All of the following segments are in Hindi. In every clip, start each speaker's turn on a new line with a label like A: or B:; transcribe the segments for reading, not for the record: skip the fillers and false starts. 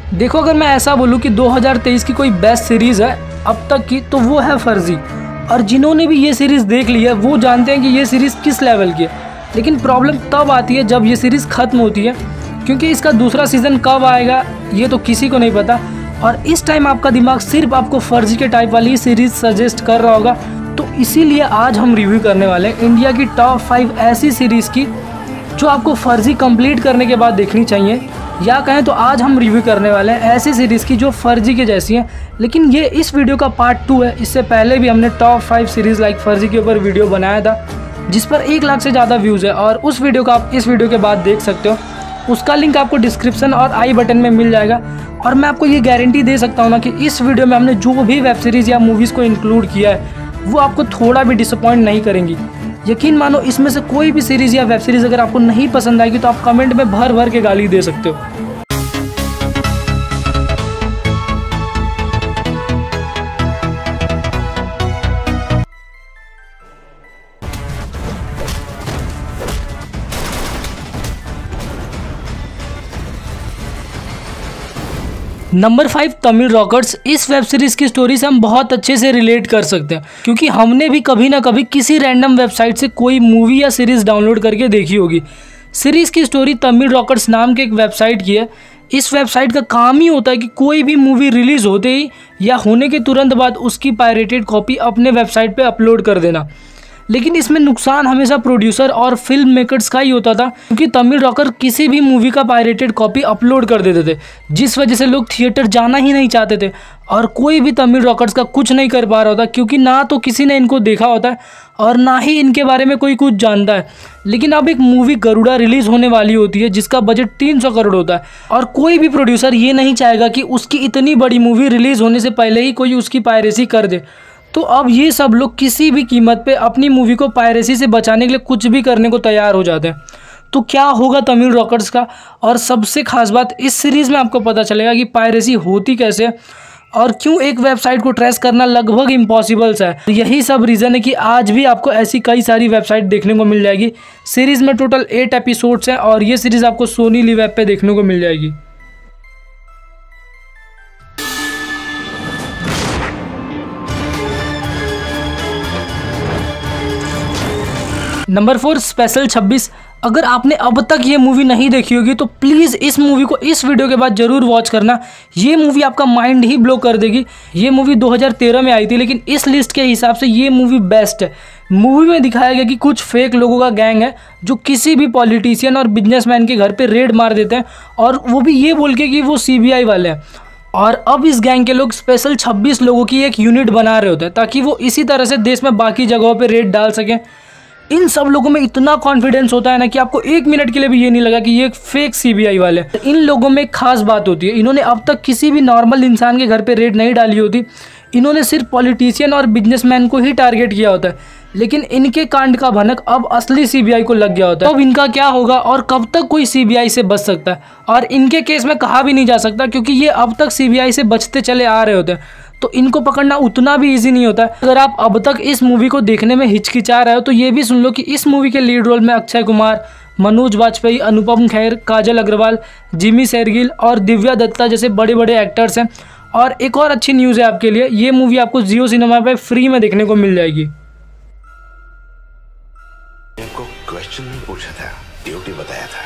A: देखो, अगर मैं ऐसा बोलूँ कि 2023 की कोई बेस्ट सीरीज़ है अब तक की, तो वो है फर्जी। और जिन्होंने भी ये सीरीज़ देख ली है वो जानते हैं कि ये सीरीज़ किस लेवल की है। लेकिन प्रॉब्लम तब आती है जब ये सीरीज़ ख़त्म होती है, क्योंकि इसका दूसरा सीज़न कब आएगा ये तो किसी को नहीं पता। और इस टाइम आपका दिमाग सिर्फ आपको फर्जी के टाइप वाली सीरीज़ सजेस्ट कर रहा होगा। तो इसीलिए आज हम रिव्यू करने वाले हैं इंडिया की टॉप 5 ऐसी सीरीज़ की जो आपको फर्जी कंप्लीट करने के बाद देखनी चाहिए, या कहें तो आज हम रिव्यू करने वाले हैं ऐसी सीरीज़ की जो फर्जी के जैसी हैं। लेकिन ये इस वीडियो का पार्ट 2 है। इससे पहले भी हमने टॉप 5 सीरीज़ लाइक फर्जी के ऊपर वीडियो बनाया था जिस पर 1 लाख से ज़्यादा व्यूज़ है, और उस वीडियो को आप इस वीडियो के बाद देख सकते हो। उसका लिंक आपको डिस्क्रिप्शन और आई बटन में मिल जाएगा। और मैं आपको ये गारंटी दे सकता हूँ ना कि इस वीडियो में हमने जो भी वेब सीरीज़ या मूवीज़ को इंक्लूड किया है वो आपको थोड़ा भी डिसअपॉइंट नहीं करेंगी। यकीन मानो, इसमें से कोई भी सीरीज़ या वेब सीरीज़ अगर आपको नहीं पसंद आएगी तो आप कमेंट में भर भर के गाली दे सकते हो। Number 5 Tamil rockers. इस वेब सीरीज़ की स्टोरी से हम बहुत अच्छे से रिलेट कर सकते हैं, क्योंकि हमने भी कभी ना कभी किसी रैंडम वेबसाइट से कोई मूवी या सीरीज़ डाउनलोड करके देखी होगी। सीरीज़ की स्टोरी तमिल रॉकर्स नाम के एक वेबसाइट की है। इस वेबसाइट का काम ही होता है कि कोई भी मूवी रिलीज़ होते ही या होने के तुरंत बाद उसकी पायरेटेड कॉपी अपने वेबसाइट पर अपलोड कर देना। लेकिन इसमें नुकसान हमेशा प्रोड्यूसर और फिल्म मेकर्स का ही होता था, क्योंकि तमिल रॉकर किसी भी मूवी का पायरेटेड कॉपी अपलोड कर देते थे, जिस वजह से लोग थिएटर जाना ही नहीं चाहते थे। और कोई भी तमिल रॉकर्स का कुछ नहीं कर पा रहा होता, क्योंकि ना तो किसी ने इनको देखा होता है और ना ही इनके बारे में कोई कुछ जानता है। लेकिन अब एक मूवी गरुड़ा रिलीज़ होने वाली होती है जिसका बजट 300 करोड़ होता है, और कोई भी प्रोड्यूसर ये नहीं चाहेगा कि उसकी इतनी बड़ी मूवी रिलीज़ होने से पहले ही कोई उसकी पायरेसी कर दे। तो अब ये सब लोग किसी भी कीमत पे अपनी मूवी को पायरेसी से बचाने के लिए कुछ भी करने को तैयार हो जाते हैं। तो क्या होगा तमिल रॉकर्स का? और सबसे खास बात, इस सीरीज़ में आपको पता चलेगा कि पायरेसी होती कैसे है और क्यों एक वेबसाइट को ट्रेस करना लगभग इम्पॉसिबल सा है। यही सब रीज़न है कि आज भी आपको ऐसी कई सारी वेबसाइट देखने को मिल जाएगी। सीरीज़ में टोटल 8 एपिसोड्स हैं और ये सीरीज़ आपको सोनी लिव ऐप पे देखने को मिल जाएगी। Number 4 special 26। अगर आपने अब तक ये मूवी नहीं देखी होगी तो प्लीज़ इस मूवी को इस वीडियो के बाद ज़रूर वॉच करना। ये मूवी आपका माइंड ही ब्लो कर देगी। ये मूवी 2013 में आई थी, लेकिन इस लिस्ट के हिसाब से ये मूवी बेस्ट है। मूवी में दिखाया गया कि कुछ फेक लोगों का गैंग है जो किसी भी पॉलिटिशियन और बिजनेसमैन के घर पर रेड मार देते हैं, और वो भी ये बोल के कि वो CBI वाले हैं। और अब इस गैंग के लोग स्पेशल 26 लोगों की एक यूनिट बना रहे होते हैं ताकि वो इसी तरह से देश में बाकी जगहों पर रेड डाल सकें। इन सब लोगों में इतना कॉन्फिडेंस होता है ना कि आपको 1 मिनट के लिए भी ये नहीं लगा कि ये एक फेक CBI वाले। इन लोगों में एक खास बात होती है, इन्होंने अब तक किसी भी नॉर्मल इंसान के घर पे रेड नहीं डाली होती। इन्होंने सिर्फ पॉलिटिशियन और बिजनेसमैन को ही टारगेट किया होता है। लेकिन इनके कांड का भनक अब असली CBI को लग गया होता है। अब इनका क्या होगा और कब तक कोई CBI से बच सकता है? और इनके केस में कहा भी नहीं जा सकता, क्योंकि ये अब तक CBI से बचते चले आ रहे होते हैं, तो इनको पकड़ना उतना भी इजी नहीं होता है। अगर आप अब तक इस मूवी को देखने में हिचकिचा रहे हो तो ये भी सुन लो कि इस मूवी के लीड रोल में अक्षय कुमार, मनोज वाजपेयी, अनुपम खेर, काजल अग्रवाल, जिमी शेरगिल और दिव्या दत्ता जैसे बड़े बड़े एक्टर्स हैं। और एक और अच्छी न्यूज़ है आपके लिए, ये मूवी आपको जियो सिनेमा पे फ्री में देखने को मिल जाएगी।
B: आपको क्वेश्चन नहीं पूछा था, ड्यूटी बताया था।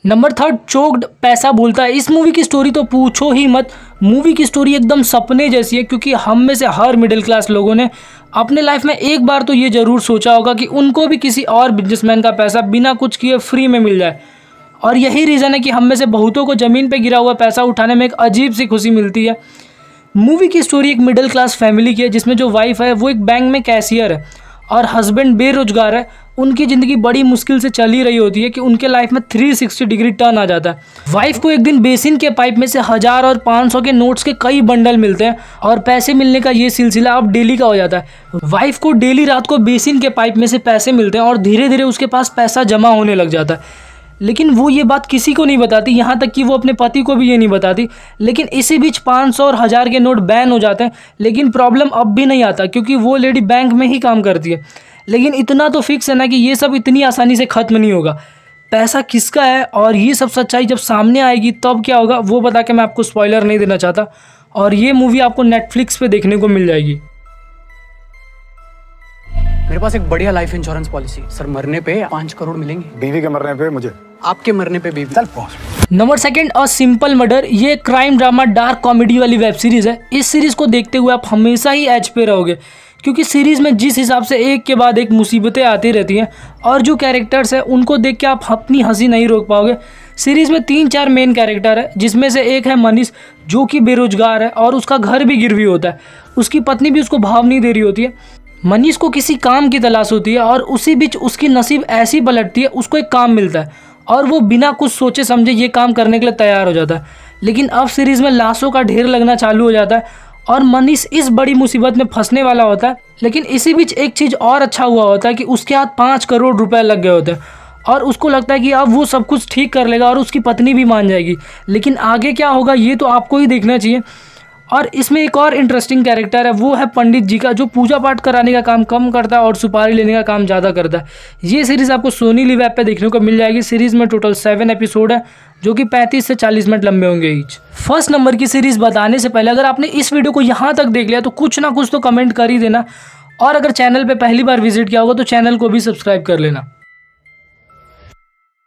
A: नंबर 3 चोक्ड पैसा बोलता है। इस मूवी की स्टोरी तो पूछो ही मत। मूवी की स्टोरी एकदम सपने जैसी है, क्योंकि हम में से हर मिडिल क्लास लोगों ने अपने लाइफ में एक बार तो ये ज़रूर सोचा होगा कि उनको भी किसी और बिजनेसमैन का पैसा बिना कुछ किए फ्री में मिल जाए। और यही रीज़न है कि हम में से बहुतों को ज़मीन पे गिरा हुआ पैसा उठाने में एक अजीब सी खुशी मिलती है। मूवी की स्टोरी एक मिडिल क्लास फैमिली की है, जिसमें जो वाइफ है वो एक बैंक में कैशियर है और हस्बैंड बेरोजगार है। उनकी ज़िंदगी बड़ी मुश्किल से चली रही होती है कि उनके लाइफ में 360 डिग्री टर्न आ जाता है। वाइफ को एक दिन बेसिन के पाइप में से 1000 और 500 के नोट्स के कई बंडल मिलते हैं, और पैसे मिलने का ये सिलसिला अब डेली का हो जाता है। वाइफ को डेली रात को बेसिन के पाइप में से पैसे मिलते हैं और धीरे धीरे उसके पास पैसा जमा होने लग जाता है। लेकिन वो ये बात किसी को नहीं बताती, यहाँ तक कि वो अपने पति को भी ये नहीं बताती। लेकिन इसी बीच 500 और 1000 के नोट बैन हो जाते हैं। लेकिन प्रॉब्लम अब भी नहीं आता, क्योंकि वो लेडी बैंक में ही काम करती है। लेकिन इतना तो फिक्स है ना कि ये सब इतनी आसानी से ख़त्म नहीं होगा। पैसा किसका है और ये सब सच्चाई जब सामने आएगी तब क्या होगा वो बता के मैं आपको स्पॉइलर नहीं देना चाहता। और ये मूवी आपको नेटफ्लिक्स पे देखने को मिल जाएगी।
C: मेरे पास एक बढ़िया लाइफ इंश्योरेंस पॉलिसी। सर मरने पे 5 करोड़ मिलेंगे।
D: बीवी के मरने पे मुझे,
C: आपके मरने पे बीवी।
D: चल पहुंच।
A: Number 2 a simple murder. ये क्राइम ड्रामा डार्क कॉमेडी वाली वेब सीरीज़ है। इस सीरीज़ को देखते हुए आप हमेशा ही एज पे रहोगे, क्योंकि सीरीज़ में जिस हिसाब से एक के बाद एक मुसीबतें आती रहती हैं और जो कैरेक्टर्स हैं उनको देख के आप अपनी हंसी नहीं रोक पाओगे। सीरीज़ में 3-4 मेन कैरेक्टर है, जिसमें से एक है मनीष, जो कि बेरोजगार है और उसका घर भी गिरवी होता है। उसकी पत्नी भी उसको भाव नहीं दे रही होती है। मनीष को किसी काम की तलाश होती है और उसी बीच उसकी नसीब ऐसी पलटती है, उसको एक काम मिलता है और वो बिना कुछ सोचे समझे ये काम करने के लिए तैयार हो जाता है। लेकिन अब सीरीज़ में लाशों का ढेर लगना चालू हो जाता है और मनीष इस बड़ी मुसीबत में फंसने वाला होता है। लेकिन इसी बीच एक चीज़ और अच्छा हुआ होता है कि उसके हाथ 5 करोड़ रुपए लग गए होते हैं और उसको लगता है कि अब वो सब कुछ ठीक कर लेगा और उसकी पत्नी भी मान जाएगी। लेकिन आगे क्या होगा ये तो आपको ही देखना चाहिए। और इसमें एक और इंटरेस्टिंग कैरेक्टर है, वो है पंडित जी का, जो पूजा पाठ कराने का काम कम करता है और सुपारी लेने का काम ज़्यादा करता है। ये सीरीज़ आपको सोनी लिव ऐप पे देखने को मिल जाएगी। सीरीज़ में टोटल 7 एपिसोड है, जो कि 35 से 40 मिनट लंबे होंगे ईच। फर्स्ट नंबर की सीरीज़ बताने से पहले अगर आपने इस वीडियो को यहाँ तक देख लिया तो कुछ ना कुछ तो कमेंट कर ही देना, और अगर चैनल पे पहली बार विजिट किया होगा तो चैनल को भी सब्सक्राइब कर लेना।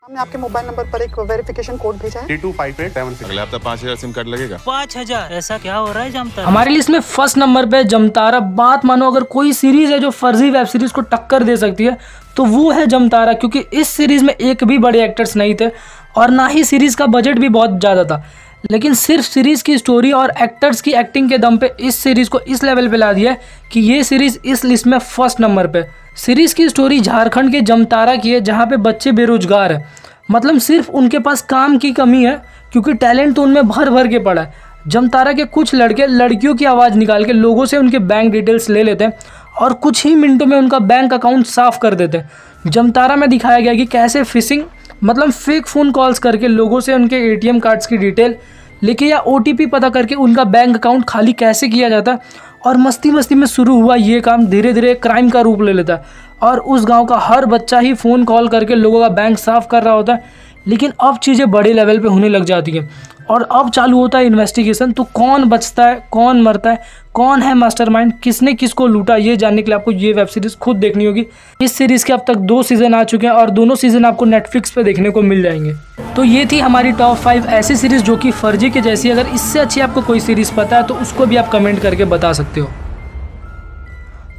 E: हमने आपके मोबाइल नंबर पर एक वेरिफिकेशन कोड भेजा है
F: 325876। अगले हफ्ते 5000 सिम कार्ड लगेगा।
G: 5000? ऐसा क्या हो रहा है जमतारा?
A: हमारी लिस्ट में फर्स्ट नंबर पे जमतारा। बात मानो अगर कोई सीरीज है जो फर्जी वेब सीरीज को टक्कर दे सकती है तो वो है जमतारा, क्योंकि इस सीरीज में एक भी बड़े एक्टर्स नहीं थे और ना ही सीरीज का बजट भी बहुत ज़्यादा था। लेकिन सिर्फ सीरीज की स्टोरी और एक्टर्स की एक्टिंग के दम पे इस सीरीज को इस लेवल पे ला दिया है कि ये सीरीज इस लिस्ट में फर्स्ट नंबर पे। सीरीज की स्टोरी झारखंड के जमतारा की है, जहाँ पे बच्चे बेरोजगार हैं। मतलब सिर्फ उनके पास काम की कमी है, क्योंकि टैलेंट तो उनमें भर भर के पड़ा है। जमतारा के कुछ लड़के लड़कियों की आवाज़ निकाल के लोगों से उनके बैंक डिटेल्स ले लेते हैं और कुछ ही मिनटों में उनका बैंक अकाउंट साफ कर देते हैं। जमतारा में दिखाया गया कि कैसे फिशिंग मतलब फेक फ़ोन कॉल्स करके लोगों से उनके ATM कार्ड्स की डिटेल लेके या OTP पता करके उनका बैंक अकाउंट खाली कैसे किया जाता है। और मस्ती मस्ती में शुरू हुआ ये काम धीरे धीरे क्राइम का रूप ले लेता है और उस गांव का हर बच्चा ही फ़ोन कॉल करके लोगों का बैंक साफ़ कर रहा होता है। लेकिन अब चीज़ें बड़े लेवल पे होने लग जाती हैं और अब चालू होता है इन्वेस्टिगेशन। तो कौन बचता है, कौन मरता है, कौन है मास्टरमाइंड, किसने किसको लूटा, ये जानने के लिए आपको ये वेब सीरीज़ खुद देखनी होगी। इस सीरीज़ के अब तक 2 सीज़न आ चुके हैं और दोनों सीज़न आपको नेटफ्लिक्स पे देखने को मिल जाएंगे। तो ये थी हमारी टॉप 5 ऐसी सीरीज़ जो कि फर्जी के जैसी। अगर इससे अच्छी आपको कोई सीरीज़ पता है तो उसको भी आप कमेंट करके बता सकते हो।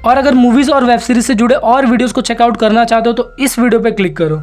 A: और अगर मूवीज़ और वेब सीरीज़ से जुड़े और वीडियोज़ को चेकआउट करना चाहते हो तो इस वीडियो पर क्लिक करो।